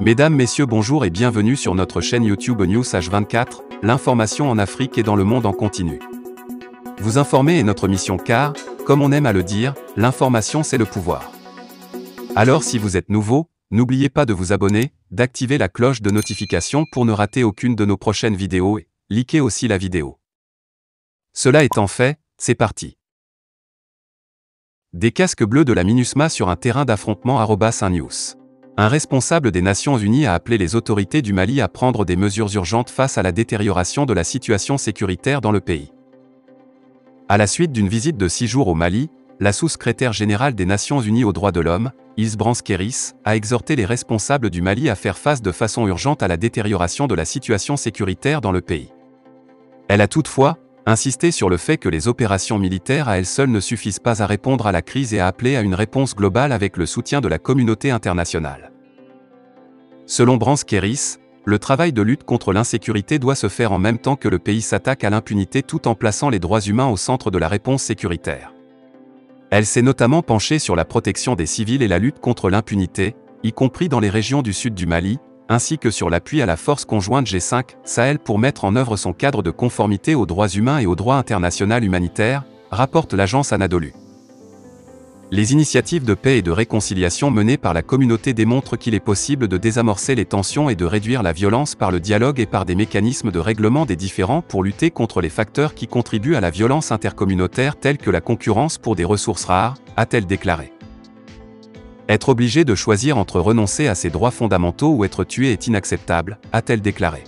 Mesdames, Messieurs, bonjour et bienvenue sur notre chaîne YouTube News H24, l'information en Afrique et dans le monde en continu. Vous informer est notre mission car, comme on aime à le dire, l'information c'est le pouvoir. Alors si vous êtes nouveau, n'oubliez pas de vous abonner, d'activer la cloche de notification pour ne rater aucune de nos prochaines vidéos et likez aussi la vidéo. Cela étant fait, c'est parti. Des casques bleus de la MINUSMA sur un terrain d'affrontement @1 news. Un responsable des Nations Unies a appelé les autorités du Mali à prendre des mesures urgentes face à la détérioration de la situation sécuritaire dans le pays. À la suite d'une visite de 6 jours au Mali, la sous-secrétaire générale des Nations Unies aux droits de l'homme, Ilse Brans-Kéris, a exhorté les responsables du Mali à faire face de façon urgente à la détérioration de la situation sécuritaire dans le pays. Elle a toutefois insisté sur le fait que les opérations militaires à elles seules ne suffisent pas à répondre à la crise et a appelé à une réponse globale avec le soutien de la communauté internationale. Selon Brans-Kéris, le travail de lutte contre l'insécurité doit se faire en même temps que le pays s'attaque à l'impunité tout en plaçant les droits humains au centre de la réponse sécuritaire. Elle s'est notamment penchée sur la protection des civils et la lutte contre l'impunité, y compris dans les régions du sud du Mali, ainsi que sur l'appui à la force conjointe G5 Sahel pour mettre en œuvre son cadre de conformité aux droits humains et au droit international humanitaire, rapporte l'agence Anadolu. Les initiatives de paix et de réconciliation menées par la communauté démontrent qu'il est possible de désamorcer les tensions et de réduire la violence par le dialogue et par des mécanismes de règlement des différends pour lutter contre les facteurs qui contribuent à la violence intercommunautaire tels que la concurrence pour des ressources rares, a-t-elle déclaré. Être obligé de choisir entre renoncer à ses droits fondamentaux ou être tué est inacceptable, a-t-elle déclaré.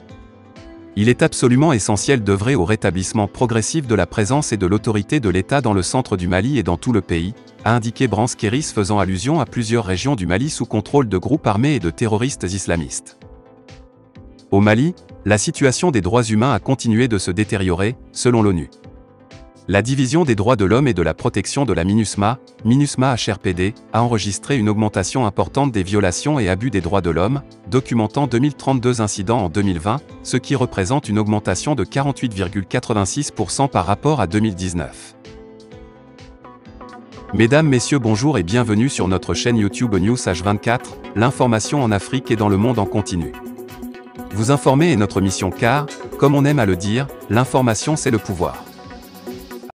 Il est absolument essentiel d'œuvrer au rétablissement progressif de la présence et de l'autorité de l'État dans le centre du Mali et dans tout le pays, a indiqué Brans-Kéris faisant allusion à plusieurs régions du Mali sous contrôle de groupes armés et de terroristes islamistes. Au Mali, la situation des droits humains a continué de se détériorer, selon l'ONU. La division des droits de l'homme et de la protection de la MINUSMA, MINUSMA HRPD, a enregistré une augmentation importante des violations et abus des droits de l'homme, documentant 2032 incidents en 2020, ce qui représente une augmentation de 48,86% par rapport à 2019. Mesdames, Messieurs, bonjour et bienvenue sur notre chaîne YouTube News H24, l'information en Afrique et dans le monde en continu. Vous informer est notre mission car, comme on aime à le dire, l'information c'est le pouvoir.